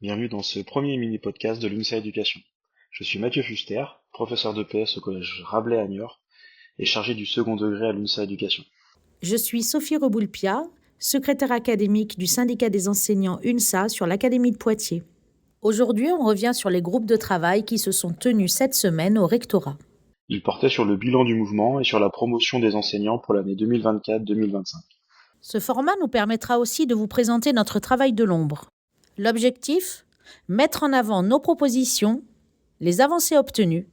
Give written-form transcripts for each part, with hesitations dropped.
bienvenue dans ce premier mini-podcast de l'UNSA Éducation. Je suis Mathieu Fuster, professeur d'EPS au collège Rabelais à Niort et chargé du second degré à l'UNSA Éducation. Je suis Sophie Reboulpia, secrétaire académique du syndicat des enseignants UNSA sur l'Académie de Poitiers. Aujourd'hui, on revient sur les groupes de travail qui se sont tenus cette semaine au rectorat. Il portait sur le bilan du mouvement et sur la promotion des enseignants pour l'année 2024-2025. Ce format nous permettra aussi de vous présenter notre travail de l'ombre. L'objectif ? Mettre en avant nos propositions, les avancées obtenues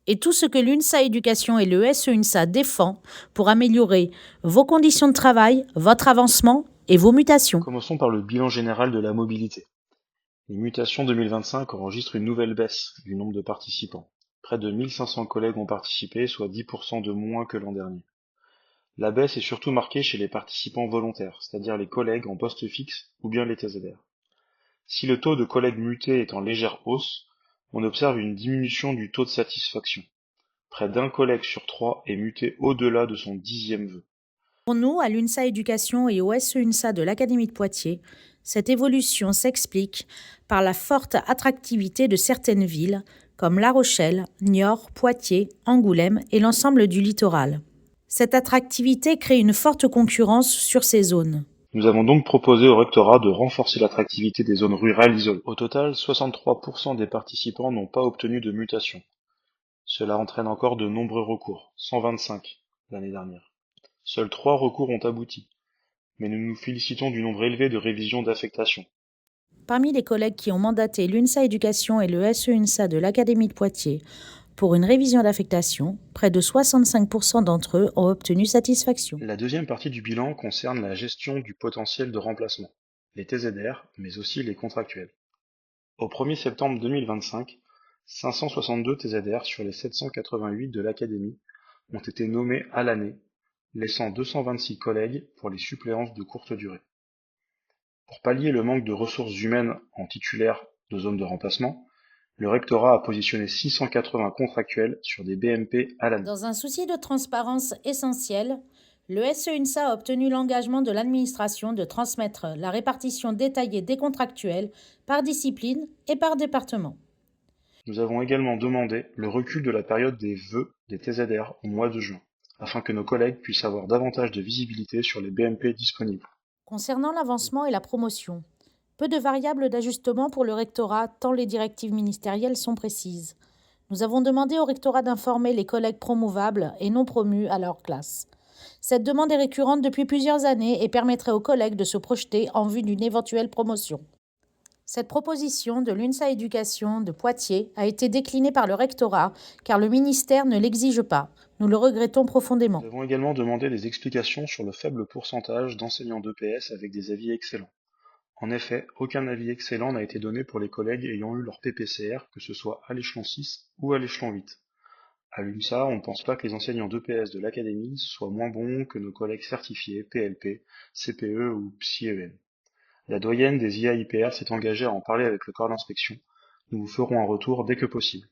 et tout ce que l'UNSA Éducation et le SEUNSA défend pour améliorer vos conditions de travail, votre avancement et vos mutations. Commençons par le bilan général de la mobilité. Les mutations 2025 enregistrent une nouvelle baisse du nombre de participants. Près de 1500 collègues ont participé, soit 10% de moins que l'an dernier. La baisse est surtout marquée chez les participants volontaires, c'est-à-dire les collègues en poste fixe ou bien les TZR. Si le taux de collègues mutés est en légère hausse, on observe une diminution du taux de satisfaction. Près d'un collègue sur 3 est muté au-delà de son 10e vœu. Pour nous, à l'UNSA Éducation et au SEUNSA de l'Académie de Poitiers, cette évolution s'explique par la forte attractivité de certaines villes comme La Rochelle, Niort, Poitiers, Angoulême et l'ensemble du littoral. Cette attractivité crée une forte concurrence sur ces zones. Nous avons donc proposé au rectorat de renforcer l'attractivité des zones rurales isolées. Au total, 63% des participants n'ont pas obtenu de mutation. Cela entraîne encore de nombreux recours, 125 l'année dernière. Seuls 3 recours ont abouti, mais nous nous félicitons du nombre élevé de révisions d'affectation. Parmi les collègues qui ont mandaté l'UNSA Éducation et le SEUNSA de l'Académie de Poitiers pour une révision d'affectation, près de 65% d'entre eux ont obtenu satisfaction. La deuxième partie du bilan concerne la gestion du potentiel de remplacement, les TZR, mais aussi les contractuels. Au 1er septembre 2025, 562 TZR sur les 788 de l'Académie ont été nommés à l'année, laissant 226 collègues pour les suppléances de courte durée. Pour pallier le manque de ressources humaines en titulaires de zones de remplacement, le rectorat a positionné 680 contractuels sur des BMP à l'année. Dans un souci de transparence essentielle, le SEUNSA a obtenu l'engagement de l'administration de transmettre la répartition détaillée des contractuels par discipline et par département. Nous avons également demandé le recul de la période des vœux des TZR au mois de juin, afin que nos collègues puissent avoir davantage de visibilité sur les BMP disponibles. Concernant l'avancement et la promotion, peu de variables d'ajustement pour le rectorat tant les directives ministérielles sont précises. Nous avons demandé au rectorat d'informer les collègues promouvables et non promus à leur classe. Cette demande est récurrente depuis plusieurs années et permettrait aux collègues de se projeter en vue d'une éventuelle promotion. Cette proposition de l'UNSA Éducation de Poitiers a été déclinée par le rectorat car le ministère ne l'exige pas. Nous le regrettons profondément. Nous avons également demandé des explications sur le faible pourcentage d'enseignants d'EPS avec des avis excellents. En effet, aucun avis excellent n'a été donné pour les collègues ayant eu leur PPCR, que ce soit à l'échelon 6 ou à l'échelon 8. À l'UNSA, on ne pense pas que les enseignants d'EPS de l'Académie soient moins bons que nos collègues certifiés PLP, CPE ou PsyEM. La doyenne des IAIPR s'est engagée à en parler avec le corps d'inspection. Nous vous ferons un retour dès que possible.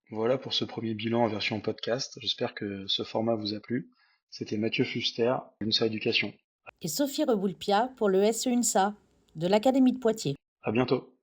Voilà pour ce premier bilan en version podcast. J'espère que ce format vous a plu. C'était Mathieu Fuster, l'UNSA Éducation. Et Sophie Reboulpia pour le SEUNSA de l'Académie de Poitiers. À bientôt.